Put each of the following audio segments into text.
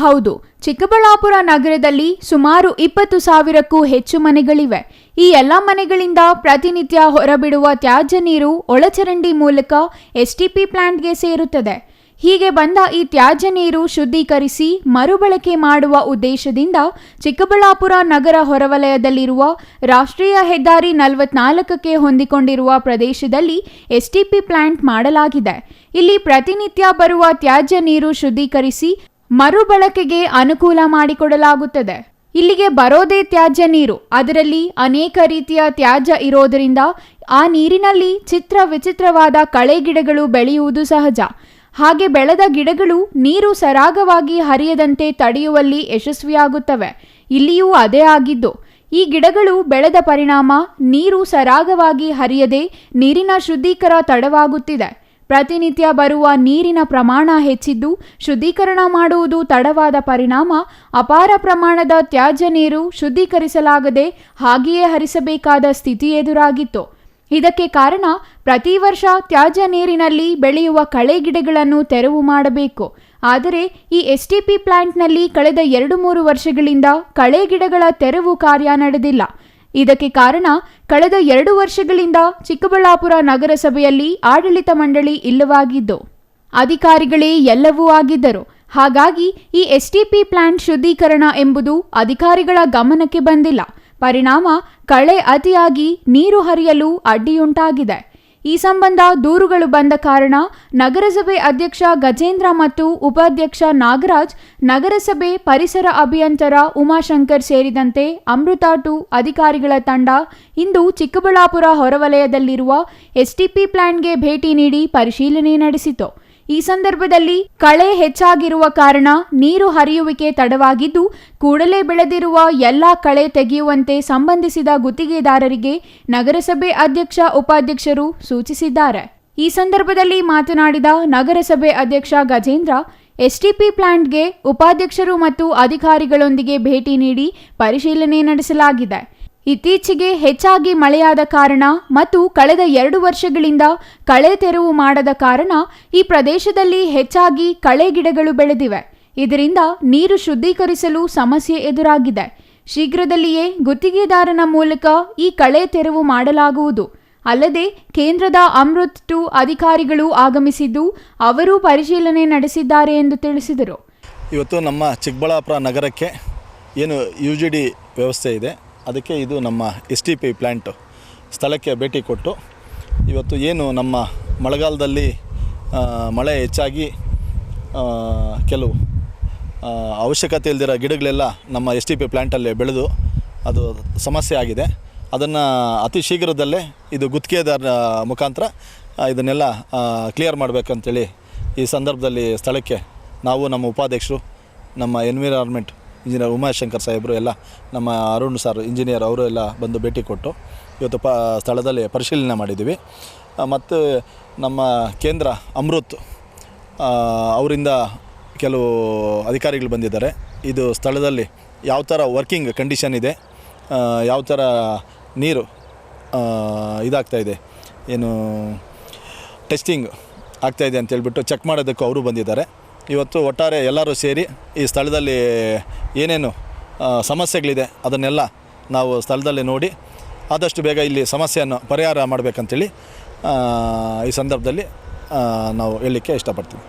ಹೌದು, ಚಿಕ್ಕಬಳ್ಳಾಪುರ ನಗರದಲ್ಲಿ ಸುಮಾರು 20,000ಕ್ಕೂ ಹೆಚ್ಚು ಮನೆಗಳಿವೆ. ಈ ಎಲ್ಲ ಮನೆಗಳಿಂದ ಪ್ರತಿನಿತ್ಯ ಹೊರಬಿಡುವ ತ್ಯಾಜ್ಯ ನೀರು ಒಳಚರಂಡಿ ಮೂಲಕ ಎಸ್ಟಿಪಿ ಪ್ಲಾಂಟ್ಗೆ ಸೇರುತ್ತದೆ. ಹೀಗೆ ಬಂದ ಈ ತ್ಯಾಜ್ಯ ನೀರು ಶುದ್ಧೀಕರಿಸಿ ಮರುಬಳಕೆ ಮಾಡುವ ಉದ್ದೇಶದಿಂದ ಚಿಕ್ಕಬಳ್ಳಾಪುರ ನಗರ ಹೊರವಲಯದಲ್ಲಿರುವ ರಾಷ್ಟ್ರೀಯ ಹೆದ್ದಾರಿ 44ಕ್ಕೆ ಹೊಂದಿಕೊಂಡಿರುವ ಪ್ರದೇಶದಲ್ಲಿ ಎಸ್ಟಿಪಿ ಪ್ಲಾಂಟ್ ಮಾಡಲಾಗಿದೆ. ಇಲ್ಲಿ ಪ್ರತಿನಿತ್ಯ ಬರುವ ತ್ಯಾಜ್ಯ ನೀರು ಶುದ್ಧೀಕರಿಸಿ ಮರುಬಳಕೆಗೆ ಅನುಕೂಲ ಮಾಡಿಕೊಡಲಾಗುತ್ತದೆ. ಇಲ್ಲಿಗೆ ಬರೋದೇ ತ್ಯಾಜ್ಯ ನೀರು. ಅದರಲ್ಲಿ ಅನೇಕ ರೀತಿಯ ತ್ಯಾಜ್ಯ ಇರೋದರಿಂದ ಆ ನೀರಿನಲ್ಲಿ ಚಿತ್ರ ವಿಚಿತ್ರವಾದ ಕಳೆ ಗಿಡಗಳು ಬೆಳೆಯುವುದು ಸಹಜ. ಹಾಗೆ ಬೆಳೆದ ಗಿಡಗಳು ನೀರು ಸರಾಗವಾಗಿ ಹರಿಯದಂತೆ ತಡೆಯುವಲ್ಲಿ ಯಶಸ್ವಿಯಾಗುತ್ತವೆ. ಇಲ್ಲಿಯೂ ಅದೇ ಆಗಿದ್ದು, ಈ ಗಿಡಗಳು ಬೆಳೆದ ಪರಿಣಾಮ ನೀರು ಸರಾಗವಾಗಿ ಹರಿಯದೆ ನೀರಿನ ಶುದ್ಧೀಕರಣ ತಡವಾಗುತ್ತಿದೆ. ಪ್ರತಿನಿತ್ಯ ಬರುವ ನೀರಿನ ಪ್ರಮಾಣ ಹೆಚ್ಚಿದ್ದು ಶುದ್ಧೀಕರಣ ಮಾಡುವುದು ತಡವಾದ ಪರಿಣಾಮ ಅಪಾರ ಪ್ರಮಾಣದ ತ್ಯಾಜ್ಯ ನೀರು ಶುದ್ಧೀಕರಿಸಲಾಗದೆ ಹಾಗೆಯೇ ಹರಿಸಬೇಕಾದ ಸ್ಥಿತಿ ಎದುರಾಗಿತ್ತು. ಇದಕ್ಕೆ ಕಾರಣ ಪ್ರತಿ ವರ್ಷ ತ್ಯಾಜ್ಯ ನೀರಿನಲ್ಲಿ ಬೆಳೆಯುವ ಕಳೆ ಗಿಡಗಳನ್ನು ತೆರವು ಮಾಡಬೇಕು. ಆದರೆ ಈ ಎಸ್ಟಿಪಿ ಪ್ಲಾಂಟ್ನಲ್ಲಿ ಕಳೆದ 2-3 ವರ್ಷಗಳಿಂದ ಕಳೆ ಗಿಡಗಳ ತೆರವು ಕಾರ್ಯ ನಡೆದಿಲ್ಲ. ಇದಕ್ಕೆ ಕಾರಣ ಕಳೆದ 2 ವರ್ಷಗಳಿಂದ ಚಿಕ್ಕಬಳ್ಳಾಪುರ ನಗರಸಭೆಯಲ್ಲಿ ಆಡಳಿತ ಮಂಡಳಿ ಇಲ್ಲವಾಗಿದ್ದು ಅಧಿಕಾರಿಗಳೇ ಎಲ್ಲವೂ ಆಗಿದ್ದರು. ಹಾಗಾಗಿ ಈ ಎಸ್ಟಿಪಿ ಪ್ಲಾಂಟ್ ಶುದ್ಧೀಕರಣ ಎಂಬುದು ಅಧಿಕಾರಿಗಳ ಗಮನಕ್ಕೆ ಬಂದಿಲ್ಲ. ಪರಿಣಾಮ ಕಳೆ ಅತಿಯಾಗಿ ನೀರು ಹರಿಯಲು ಅಡ್ಡಿಯುಂಟಾಗಿದೆ. ಈ ಸಂಬಂಧ ದೂರುಗಳು ಬಂದ ಕಾರಣ ನಗರಸಭೆ ಅಧ್ಯಕ್ಷ ಗಜೇಂದ್ರ ಮತ್ತು ಉಪಾಧ್ಯಕ್ಷ ನಾಗರಾಜ್, ನಗರಸಭೆ ಪರಿಸರ ಅಭಿಯಂತರ ಉಮಾಶಂಕರ್ ಸೇರಿದಂತೆ ಅಮೃತ 2 ಅಧಿಕಾರಿಗಳ ತಂಡ ಇಂದು ಚಿಕ್ಕಬಳ್ಳಾಪುರ ಹೊರವಲಯದಲ್ಲಿರುವ ಎಸ್ಟಿಪಿ ಪ್ಲಾಂಟ್ಗೆ ಭೇಟಿ ನೀಡಿ ಪರಿಶೀಲನೆ ನಡೆಸಿತು. ಈ ಸಂದರ್ಭದಲ್ಲಿ ಕಳೆ ಹೆಚ್ಚಾಗಿರುವ ಕಾರಣ ನೀರು ಹರಿಯುವಿಕೆ ತಡವಾಗಿದ್ದು ಕೂಡಲೇ ಬೆಳೆದಿರುವ ಎಲ್ಲ ಕಳೆ ತೆಗೆಯುವಂತೆ ಸಂಬಂಧಿಸಿದ ಗುತ್ತಿಗೆದಾರರಿಗೆ ನಗರಸಭೆ ಅಧ್ಯಕ್ಷ ಉಪಾಧ್ಯಕ್ಷರು ಸೂಚಿಸಿದ್ದಾರೆ. ಈ ಸಂದರ್ಭದಲ್ಲಿ ಮಾತನಾಡಿದ ನಗರಸಭೆ ಅಧ್ಯಕ್ಷ ಗಜೇಂದ್ರ, ಎಸ್ಟಿಪಿ ಪ್ಲಾಂಟ್ಗೆ ಉಪಾಧ್ಯಕ್ಷರು ಮತ್ತು ಅಧಿಕಾರಿಗಳೊಂದಿಗೆ ಭೇಟಿ ನೀಡಿ ಪರಿಶೀಲನೆ ನಡೆಸಲಾಗಿದೆ. ಇತ್ತೀಚೆಗೆ ಹೆಚ್ಚಾಗಿ ಮಳೆಯಾದ ಕಾರಣ ಮತ್ತು ಕಳೆದ 2 ವರ್ಷಗಳಿಂದ ಕಳೆ ತೆರವು ಮಾಡದ ಕಾರಣ ಈ ಪ್ರದೇಶದಲ್ಲಿ ಹೆಚ್ಚಾಗಿ ಕಳೆ ಗಿಡಗಳು ಬೆಳೆದಿವೆ. ಇದರಿಂದ ನೀರು ಶುದ್ಧೀಕರಿಸಲು ಸಮಸ್ಯೆ ಎದುರಾಗಿದೆ. ಶೀಘ್ರದಲ್ಲಿಯೇ ಗುತ್ತಿಗೆದಾರನ ಮೂಲಕ ಈ ಕಳೆ ತೆರವು ಮಾಡಲಾಗುವುದು. ಅಲ್ಲದೆ ಕೇಂದ್ರದ ಅಮೃತ್ 2 ಅಧಿಕಾರಿಗಳು ಆಗಮಿಸಿದ್ದು ಅವರು ಪರಿಶೀಲನೆ ನಡೆಸಿದ್ದಾರೆ ಎಂದು ತಿಳಿಸಿದರು. ಇವತ್ತು ನಮ್ಮ ಚಿಕ್ಕಬಳ್ಳಾಪುರ ನಗರಕ್ಕೆ ಏನು UGD ವ್ಯವಸ್ಥೆ ಇದೆ, ಅದಕ್ಕೆ ಇದು ನಮ್ಮ ಎಸ್ಟಿಪಿ ಪ್ಲ್ಯಾಂಟ್ ಸ್ಥಳಕ್ಕೆ ಭೇಟಿ ಕೊಟ್ಟು ಇವತ್ತು ಏನು ನಮ್ಮ ಮಳೆಗಾಲದಲ್ಲಿ ಮಳೆ ಹೆಚ್ಚಾಗಿ ಕೆಲವು ಅವಶ್ಯಕತೆ ಇಲ್ದಿರೋ ಗಿಡಗಳೆಲ್ಲ ನಮ್ಮ ಎಸ್ಟಿಪಿ ಪ್ಲ್ಯಾಂಟಲ್ಲಿ ಬೆಳೆದು ಅದು ಸಮಸ್ಯೆ ಆಗಿದೆ. ಅದನ್ನು ಅತಿ ಶೀಘ್ರದಲ್ಲೇ ಇದು ಗುತ್ತಿಗೆದಾರರ ಮುಖಾಂತರ ಇದನ್ನೆಲ್ಲ ಕ್ಲಿಯರ್ ಮಾಡಬೇಕಂತೇಳಿ ಈ ಸಂದರ್ಭದಲ್ಲಿ ಸ್ಥಳಕ್ಕೆ ನಾವು ನಮ್ಮ ಉಪಾಧ್ಯಕ್ಷರು, ನಮ್ಮ ಎನ್ವಿರಾನ್ಮೆಂಟ್ ಇಂಜಿನಿಯರ್ ಉಮಾಶಂಕರ್ ಸಾಹೇಬರು ಎಲ್ಲ, ನಮ್ಮ ಅರುಣ್ ಸರ್ ಇಂಜಿನಿಯರ್ ಅವರು ಎಲ್ಲ ಬಂದು ಭೇಟಿ ಕೊಟ್ಟು ಇವತ್ತು ಸ್ಥಳದಲ್ಲಿ ಪರಿಶೀಲನೆ ಮಾಡಿದ್ದೀವಿ. ಮತ್ತು ನಮ್ಮ ಕೇಂದ್ರ ಅಮೃತ್ ಅವರಿಂದ ಕೆಲವು ಅಧಿಕಾರಿಗಳು ಬಂದಿದ್ದಾರೆ. ಇದು ಸ್ಥಳದಲ್ಲಿ ಯಾವ ಥರ ವರ್ಕಿಂಗ್ ಕಂಡೀಷನ್ ಇದೆ, ಯಾವ ಥರ ನೀರು ಇದಾಗ್ತಾಯಿದೆ, ಏನು ಟೆಸ್ಟಿಂಗ್ ಆಗ್ತಾಯಿದೆ ಅಂತೇಳ್ಬಿಟ್ಟು ಚೆಕ್ ಮಾಡೋದಕ್ಕೂ ಅವರು ಬಂದಿದ್ದಾರೆ. ಇವತ್ತು ಒಟ್ಟಾರೆ ಎಲ್ಲರೂ ಸೇರಿ ಈ ಸ್ಥಳದಲ್ಲಿ ಏನೇನು ಸಮಸ್ಯೆಗಳಿದೆ ಅದನ್ನೆಲ್ಲ ನಾವು ಸ್ಥಳದಲ್ಲಿ ನೋಡಿ ಆದಷ್ಟು ಬೇಗ ಇಲ್ಲಿ ಸಮಸ್ಯೆಯನ್ನು ಪರಿಹಾರ ಮಾಡಬೇಕಂತೇಳಿ ಈ ಸಂದರ್ಭದಲ್ಲಿ ನಾವು ಹೇಳಲಿಕ್ಕೆ ಇಷ್ಟಪಡ್ತೀವಿ.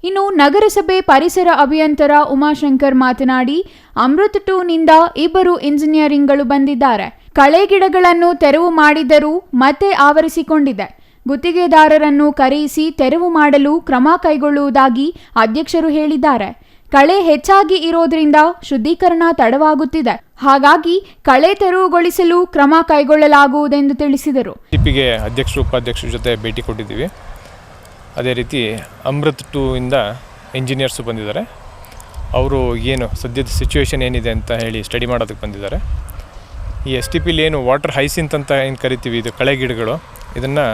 ಇನ್ನು ನಗರಸಭೆ ಪರಿಸರ ಅಭಿಯಂತರ ಉಮಾಶಂಕರ್ ಮಾತನಾಡಿ, ಅಮೃತ್ 2ನಿಂದ 2 ಇಂಜಿನಿಯರಿಂಗ್ಗಳು ಬಂದಿದ್ದಾರೆ. ಕಳೆ ಗಿಡಗಳನ್ನು ತೆರವು ಮಾಡಿದರೂ ಮತ್ತೆ ಆವರಿಸಿಕೊಂಡಿದೆ. ಗುತ್ತಿಗೆದಾರರನ್ನು ಕರೆಯಿಸಿ ತೆರವು ಮಾಡಲು ಕ್ರಮ ಕೈಗೊಳ್ಳುವುದಾಗಿ ಅಧ್ಯಕ್ಷರು ಹೇಳಿದ್ದಾರೆ. ಕಳೆ ಹೆಚ್ಚಾಗಿ ಇರೋದ್ರಿಂದ ಶುದ್ಧೀಕರಣ ತಡವಾಗುತ್ತಿದೆ. ಹಾಗಾಗಿ ಕಳೆ ತೆರವುಗೊಳಿಸಲು ಕ್ರಮ ಕೈಗೊಳ್ಳಲಾಗುವುದೆಂದು ತಿಳಿಸಿದರು. ಟಿಪಿಗೆ ಅಧ್ಯಕ್ಷರು ಉಪಾಧ್ಯಕ್ಷರ ಜೊತೆ ಭೇಟಿ ಕೊಟ್ಟಿದ್ದೀವಿ. ಅದೇ ರೀತಿ ಅಮೃತ್ 2ಇಂದ ಇಂಜಿನಿಯರ್ಸು ಬಂದಿದ್ದಾರೆ. ಅವರು ಏನು ಸದ್ಯದ ಸಿಚುವೇಶನ್ ಏನಿದೆ ಅಂತ ಹೇಳಿ ಸ್ಟಡಿ ಮಾಡೋದಕ್ಕೆ ಬಂದಿದ್ದಾರೆ. ಈ STPಲಿ ಏನು ವಾಟರ್ ಹೈಸಿಂತ್ ಅಂತ ಏನು ಕರಿತೀವಿ, ಇದು ಕಳೆ ಗಿಡಗಳು, ಇದನ್ನು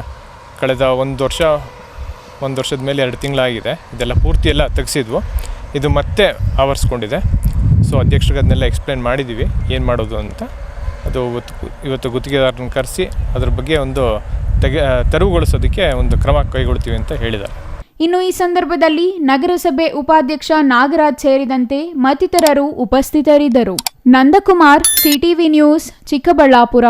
ಕಳೆದ ಒಂದು ವರ್ಷದ ಮೇಲೆ 2 ತಿಂಗಳಾಗಿದೆ. ಇದೆಲ್ಲ ಪೂರ್ತಿ ಎಲ್ಲ ತೆಗೆಸಿದ್ವು, ಇದು ಮತ್ತೆ ಆವರಿಸ್ಕೊಂಡಿದೆ. ಸೊ ಅಧ್ಯಕ್ಷರಿಗೆ ಅದನ್ನೆಲ್ಲ ಎಕ್ಸ್ಪ್ಲೇನ್ ಮಾಡಿದ್ದೀವಿ ಏನು ಮಾಡೋದು ಅಂತ. ಅದು ಇವತ್ತು ಗುತ್ತಿಗೆದಾರರನ್ನು ಕರೆಸಿ ಅದ್ರ ಬಗ್ಗೆ ಒಂದು ತೆರವುಗೊಳಿಸೋದಕ್ಕೆ ಒಂದು ಕ್ರಮ ಕೈಗೊಳ್ತೀವಿ ಅಂತ ಹೇಳಿದ್ದಾರೆ. ಇನ್ನು ಈ ಸಂದರ್ಭದಲ್ಲಿ ನಗರಸಭೆ ಉಪಾಧ್ಯಕ್ಷ ನಾಗರಾಜ್ ಸೇರಿದಂತೆ ಮತ್ತಿತರರು ಉಪಸ್ಥಿತರಿದ್ದರು. Nandakumar, CTV news, Chikkaballapur.